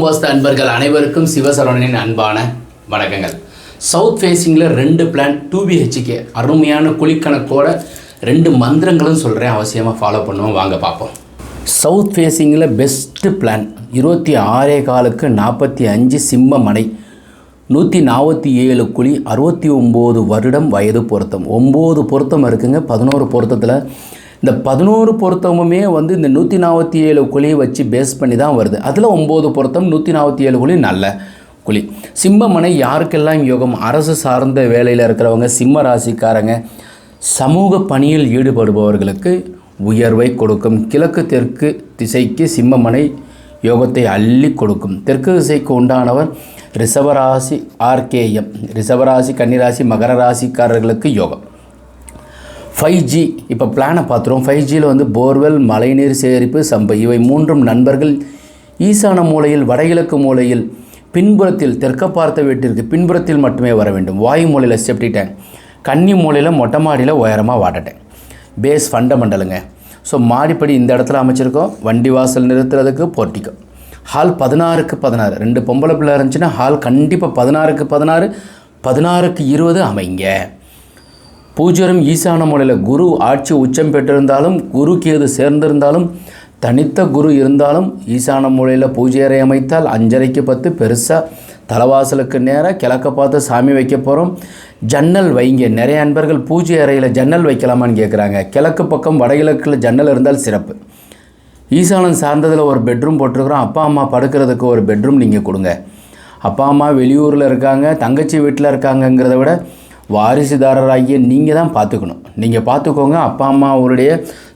வாஸ்து அன்பர்கள் அனைவருக்கும் சிவசரவணனின் அன்பான வணக்கங்கள். சவுத் ஃபேஸிங்கில் 2 பிளான் 2BHK அருமையான குழிக்கணக்கோட 2 மந்திரங்களும் சொல்கிறேன், அவசியமாக ஃபாலோ பண்ணுவோம். வாங்க பார்ப்போம். சவுத் ஃபேஸிங்கில் பெஸ்ட்டு பிளான் 26 45 சிம்ம மனை 147 குழி 69 வருடம் வயது பொருத்தம். 9 பொருத்தம் இருக்குங்க. 11 பொருத்தத்தில் இந்த 11 பொருத்தமுமே வந்து இந்த 147 குழியை வச்சு பேஸ் பண்ணி தான் வருது. அதில் 9 பொருத்தம் 147 குழி நல்ல குழி. சிம்மமனை யாருக்கெல்லாம் யோகம்? அரசு சார்ந்த வேலையில் இருக்கிறவங்க, சிம்ம ராசிக்காரங்க, சமூக பணியில் ஈடுபடுபவர்களுக்கு உயர்வை கொடுக்கும். கிழக்கு தெற்கு திசைக்கு சிம்மமனை யோகத்தை அள்ளி கொடுக்கும். தெற்கு திசைக்கு உண்டானவர் ரிஷபராசி RKM. ரிஷபராசி, கன்னிராசி, மகர ராசிக்காரர்களுக்கு யோகம். 5G இப்போ பிளானை பார்த்துருவோம். 5Gயில் வந்து போர்வெல், மழைநீர் சேகரிப்பு, சம்பை இவை 3 நண்பர்கள் ஈசான மூலையில், வடகிழக்கு மூலையில், பின்புறத்தில் தெற்க பார்த்த வீட்டிற்கு பின்புறத்தில் மட்டுமே வர வேண்டும். வாயு மூலையில் செப்டி டேங்க், கன்னி மூலையில் மொட்டை மாடியில் உயரமாக வாட்டர் டேங்க். பேஸ் ஃபண்டமெண்டலுங்க. ஸோ மாடிப்படி இந்த இடத்துல அமைச்சிருக்கோம். வண்டி வாசல் நிறுத்துறதுக்கு போர்ட்டிக்கோ. ஹால் 16க்கு 16. 2 பொம்பளை பிள்ளை இருந்துச்சுன்னா ஹால் கண்டிப்பாக 16க்கு 16, 16க்கு 20 அமைங்க. பூஜ்யம் ஈசான மூலையில் குரு ஆட்சி உச்சம் பெற்றிருந்தாலும், குரு கேது சேர்ந்திருந்தாலும், தனித்த குரு இருந்தாலும் ஈசான மூலையில் பூஜை அறை அமைத்தால் 5:30க்கு 10 பெருசாக தலைவாசலுக்கு நேராக கிழக்க பார்த்து சாமி வைக்க போகிறோம். ஜன்னல் வைங்க. நிறைய அன்பர்கள் பூஜை அறையில் ஜன்னல் வைக்கலாமான்னு கேட்குறாங்க. கிழக்கு பக்கம் வடகிழக்கில் ஜன்னல் இருந்தால் சிறப்பு. ஈசானம் சார்ந்ததில் ஒரு பெட்ரூம் போட்டிருக்கிறோம். அப்பா அம்மா படுக்கிறதுக்கு ஒரு பெட்ரூம் நீங்கள் கொடுங்க. அப்பா அம்மா வெளியூரில் இருக்காங்க, தங்கச்சி வீட்டில் இருக்காங்கங்கிறத விட வாரிசுதாரராகிய நீங்கள் தான் பார்த்துக்கணும். நீங்கள் பார்த்துக்கோங்க. அப்பா அம்மாவுடைய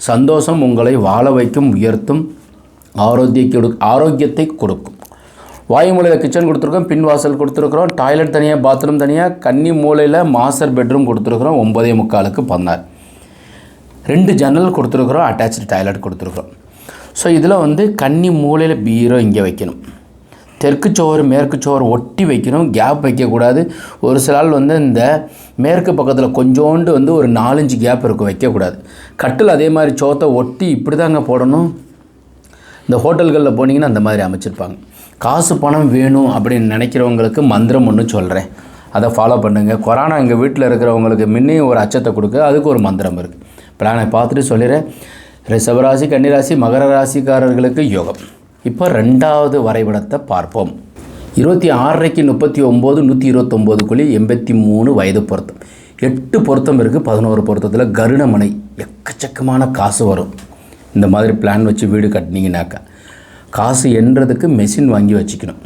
சந்தோஷம் உங்களை வாழ வைக்கும், உயர்த்தும், ஆரோக்கியத்தை கொடுக்கும். வாயு மூலையில் கிச்சன் கொடுத்துருக்கோம், பின் வாசல் கொடுத்துருக்குறோம், டாய்லெட் தனியாக, பாத்ரூம் தனியாக, கன்னி மூலையில் மாஸ்டர் பெட்ரூம் கொடுத்துருக்குறோம். 9:45க்கு 16. 2 ஜன்னல் கொடுத்துருக்குறோம், அட்டாச்சு டாய்லெட் கொடுத்துருக்குறோம். ஸோ இதில் வந்து கன்னி மூலையில் பீரோ இங்கே வைக்கணும். தெற்கு சோறு மேற்கு சோறு ஒட்டி வைக்கணும், கேப் வைக்கக்கூடாது. ஒரு சில ஆள் வந்து இந்த மேற்கு பக்கத்தில் கொஞ்சோண்டு வந்து ஒரு 4-5 கேப் இருக்கும், வைக்கக்கூடாது. கட்டில் அதே மாதிரி சோத்தை ஒட்டி இப்படி தாங்க போடணும். இந்த ஹோட்டல்களில் போனீங்கன்னா அந்த மாதிரி அமைச்சிருப்பாங்க. காசு பணம் வேணும் அப்படின்னு நினைக்கிறவங்களுக்கு மந்திரம் ஒன்று சொல்கிறேன், அதை ஃபாலோ பண்ணுங்கள். கொரோனா எங்கள் வீட்டில் இருக்கிறவங்களுக்கு முன்னே ஒரு அச்சத்தை கொடுக்க, அதுக்கு ஒரு மந்திரம் இருக்குது. பிளானை பார்த்துட்டு சொல்லிடுறேன். ரிஷபராசி, கன்னிராசி, மகர ராசிக்காரர்களுக்கு யோகம். இப்போ 2வது வரைபடத்தை பார்ப்போம். 26 39 129 குழி 83 வயது பொருத்தம். 8 பொருத்தம் இருக்குது. 11 பொருத்தத்தில் கருடமனை. எக்கச்சக்கமான காசு வரும். இந்த மாதிரி பிளான் வச்சு வீடு கட்டினீங்கன்னாக்கா காசு எண்ணுறதுக்கு மெஷின் வாங்கி வச்சுக்கணும்.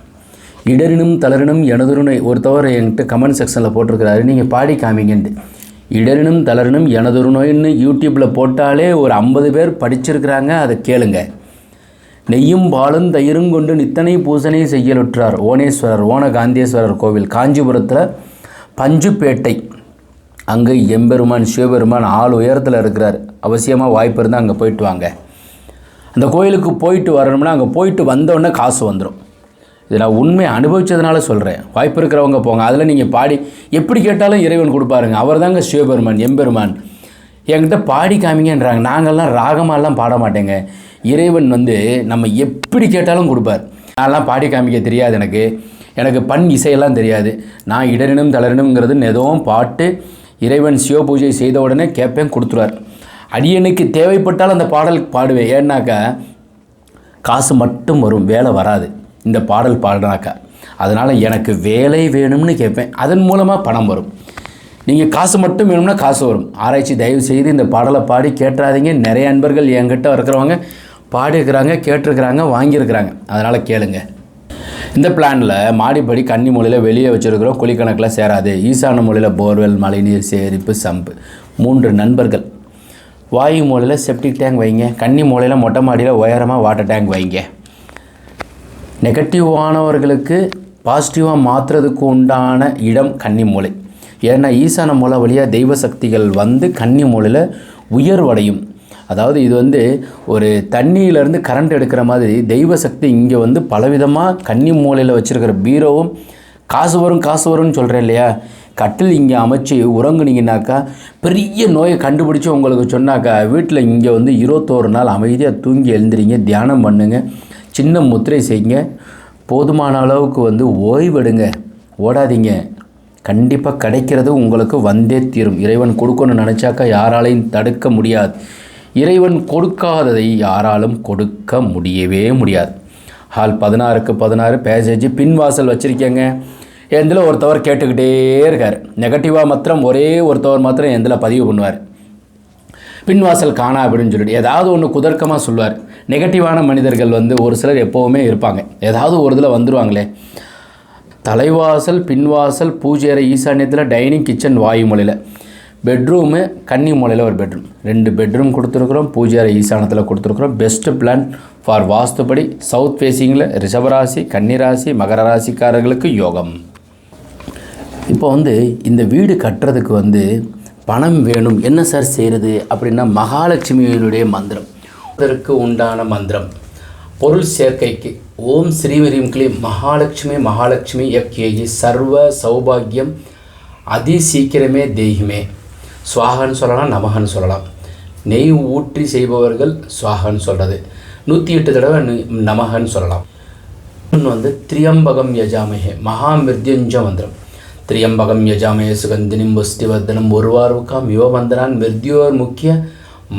இடரினும் தளரினும் எனதுருனை ஒருத்தவர் என்கிட்ட கமெண்ட் செக்ஷனில் போட்டிருக்கிறாரு, நீங்கள் பாடி காமிங்கன்ட்டு. இடரினும் தளரினும் எனதொரு நோயின்னு யூடியூப்பில் போட்டாலே ஒரு 50 பேர் படிச்சிருக்கிறாங்க. அதை கேளுங்க. நெய்யும் பாலும் தயிரும் கொண்டு நித்தனை பூசனை செய்யலுற்றார் ஓனேஸ்வரர், ஓனகாந்தேஸ்வரர் கோவில், காஞ்சிபுரத்தில் பஞ்சுப்பேட்டை. அங்கே எம்பெருமான் சிவபெருமான் ஆள் உயரத்தில் இருக்கிறார். அவசியமாக வாய்ப்பு இருந்தால் அங்கே போயிட்டு வாங்க. அந்த கோயிலுக்கு போயிட்டு வரணும்னா அங்கே போயிட்டு வந்தோடனே காசு வந்துடும். இது நான் உண்மையை அனுபவித்ததுனால சொல்கிறேன். வாய்ப்பு இருக்கிறவங்க போங்க. அதில் நீங்கள் பாடி எப்படி கேட்டாலும் இறைவன் கொடுப்பாருங்க. அவர் தாங்க சிவபெருமான், எம்பெருமான். என்கிட்ட பாடி காமிங்கன்றாங்க. நாங்கள்லாம் ராகமாலாம் பாட மாட்டேங்க. இறைவன் வந்து நம்ம எப்படி கேட்டாலும் கொடுப்பார். நான்லாம் பாடி காமிக்க தெரியாது, எனக்கு பண் இசையெல்லாம் தெரியாது. நான் இடரினும் தளரினும்ங்கிறது எதுவும் பாட்டு இறைவன் சிவ பூஜை செய்த உடனே கேட்பேன், கொடுத்துருவார். அடியனுக்கு தேவைப்பட்டால் அந்த பாடல் பாடுவேன். ஏன்னாக்கா காசு மட்டும் வரும், வேலை வராது இந்த பாடல் பாடினாக்கா. அதனால் எனக்கு வேலை வேணும்னு கேட்பேன், அதன் மூலமாக பணம் வரும். நீங்கள் காசு மட்டும் வேணும்னா காசு வரும். ஆராய்ச்சி தயவு செய்து இந்த பாடலை பாடி கேட்டுறாதீங்க. நிறைய அன்பர்கள் என்கிட்ட இருக்கிறவங்க பாடியிருக்கிறாங்க, கேட்டிருக்கிறாங்க, வாங்கியிருக்கிறாங்க. அதனால் கேளுங்க. இந்த பிளானில் மாடிப்படி கன்னி மூலையில் வெளியே வச்சுருக்கிறோம், குழிக்கணக்கில் சேராது. ஈசான மூலையில் போர்வெல், மழைநீர் சேகரிப்பு, சம்பு 3 நண்பர்கள். வாயு மூலையில் செப்டிக் டேங்க் வைங்க. கன்னி மூலையில் மொட்டை மாடியில் உயரமாக வாட்டர் டேங்க் வைங்க. நெகட்டிவானவர்களுக்கு பாசிட்டிவாக மாற்றுறதுக்கு உண்டான இடம் கன்னி மூலை. ஏன்னா ஈசான மூலை வழியாக தெய்வ சக்திகள் வந்து கன்னி மூலையில் உயர்வடையும். அதாவது இது வந்து ஒரு தண்ணியிலேருந்து கரண்ட் எடுக்கிற மாதிரி தெய்வ சக்தி இங்கே வந்து பலவிதமாக கன்னி மூலையில் வச்சுருக்கிற பீரோவும் காசு வரும்னு சொல்கிறேன் இல்லையா, கட்டில் இங்கே அமைச்சு உறங்குனீங்கன்னாக்கா பெரிய நோயை கண்டுபிடிச்சி உங்களுக்கு சொன்னாக்கா வீட்டில் இங்கே வந்து 21 நாள் அமைதியாக தூங்கி எழுந்துறீங்க, தியானம் பண்ணுங்கள், சின்ன முத்திரை செய்யுங்க, போதுமான அளவுக்கு வந்து ஓய்வெடுங்க, ஓடாதீங்க. கண்டிப்பாக கிடைக்கிறது உங்களுக்கு வந்தே தீரும். இறைவன் கொடுக்கணும்னு நினச்சாக்கா யாராலையும் தடுக்க முடியாது. இறைவன் கொடுக்காததை யாராலும் கொடுக்க முடியவே முடியாது. ஹால் 16க்கு 16 பேசேஜ் பின்வாசல் வச்சுருக்கேங்க. எந்தில் ஒருத்தவர் கேட்டுக்கிட்டே இருக்கார். நெகட்டிவாக மாத்திரம் ஒரே ஒருத்தவர் மாத்திரம் எந்தில் பதிவு பண்ணுவார். பின்வாசல் காணா அப்படின்னு சொல்லிட்டு ஏதாவது ஒன்று குதர்க்கமாக சொல்லுவார். நெகட்டிவான மனிதர்கள் வந்து ஒரு சிலர் எப்போவுமே இருப்பாங்க. ஏதாவது ஒரு இதில் வந்துடுவாங்களே. தலைவாசல், பின்வாசல், பூஜை அறை, ஈசான்யத்தில், டைனிங், கிச்சன், வாயு மூலையில், பெட்ரூமு, கன்னி மூலையில் ஒரு பெட்ரூம், 2 பெட்ரூம் கொடுத்துருக்குறோம். பூஜை அறை ஈசானத்தில் கொடுத்துருக்குறோம். பெஸ்ட்டு பிளான் ஃபார் வாஸ்துபடி சவுத் ஃபேஸிங்கில் ரிஷபராசி, கன்னிராசி, மகர ராசிக்காரர்களுக்கு யோகம். இப்போ வந்து இந்த வீடு கட்டுறதுக்கு வந்து பணம் வேணும், என்ன சார் செய்கிறது அப்படின்னா மகாலட்சுமியினுடைய மந்திரம், அதற்கு உண்டான மந்திரம். பொருள் சேர்க்கைக்கு ஓம் ஸ்ரீவரீம் கிளீம் மகாலட்சுமி மகாலட்சுமி எக்கேகி சர்வ சௌபாகியம் அதி சீக்கிரமே தேகிமே. சுவாகன்னு சொல்லலாம், நமகன்னு சொல்லலாம். நெய் ஊற்றி செய்பவர்கள் சுவாகன்னு சொல்கிறது, 108 தடவை நமகன்னு சொல்லலாம். இன்னொன்று வந்து திரியம்பகம் யஜாமஹே மகாமிருத்யுஞ்ச மந்திரம். திரியம்பகம் யஜாமஹே சுகந்தினிம் புஷ்டிவர்தனம் ஒருவாருக்காம் யுவபந்தனான் மிருத்யோர் முக்கிய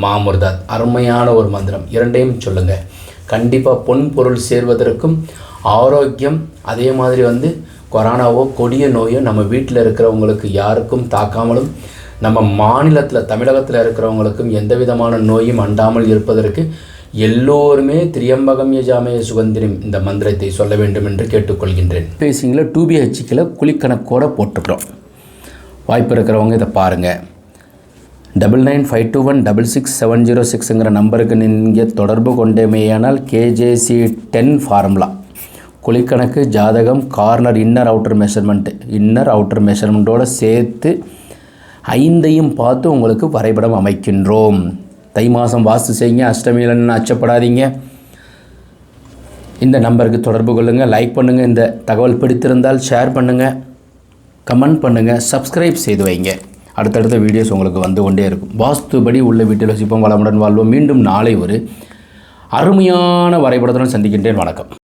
மாமுர்தாத். அருமையான ஒரு மந்திரம். 2ஐயும் சொல்லுங்கள். கண்டிப்பாக பொன் பொருள் சேர்வதற்கும் ஆரோக்கியம், அதே மாதிரி வந்து கொரோனாவோ கொடிய நோயோ நம்ம வீட்டில் இருக்கிறவங்களுக்கு யாருக்கும் தாக்காமலும் நம்ம மாநிலத்தில் தமிழகத்தில் இருக்கிறவங்களுக்கும் எந்த விதமான நோயும் அண்டாமல் இருப்பதற்கு எல்லோருமே திரியம்பகம் யஜாமே சுகந்திரம் இந்த மந்திரத்தை சொல்ல வேண்டும் என்று கேட்டுக்கொள்கின்றேன். பேசிங்கில் 2BHKல குழிக்கணக்கோடு போட்டுக்கிறோம். வாய்ப்பு இருக்கிறவங்க இதை பாருங்கள். 9952166706ங்கிற நம்பருக்கு நீங்கள் தொடர்பு கொண்டமையானால் KJC 10 ஃபார்முலா குழிக்கணக்கு, ஜாதகம், கார்னர், இன்னர் அவுட்டர் மெஷர்மெண்ட்டோடு சேர்த்து 5ஐயும் பார்த்து உங்களுக்கு வரைபடம் அமைக்கின்றோம். தை மாதம் வாஸ்து செய்யுங்க. அஷ்டமியிலன்னு அச்சப்படாதீங்க. இந்த நம்பருக்கு தொடர்பு கொள்ளுங்கள். லைக் பண்ணுங்கள். இந்த தகவல் பிடித்திருந்தால் ஷேர் பண்ணுங்கள், கமெண்ட் பண்ணுங்கள், சப்ஸ்கிரைப் செய்து வைங்க. அடுத்தடுத்த வீடியோஸ் உங்களுக்கு வந்து கொண்டே இருக்கும். வாஸ்துபடி உள்ள வீட்டில் வசிப்போம், வளமுடன் வாழ்வோம். மீண்டும் நாளை ஒரு அருமையான வரைபடத்துடன் சந்திக்கின்றேன். வணக்கம்.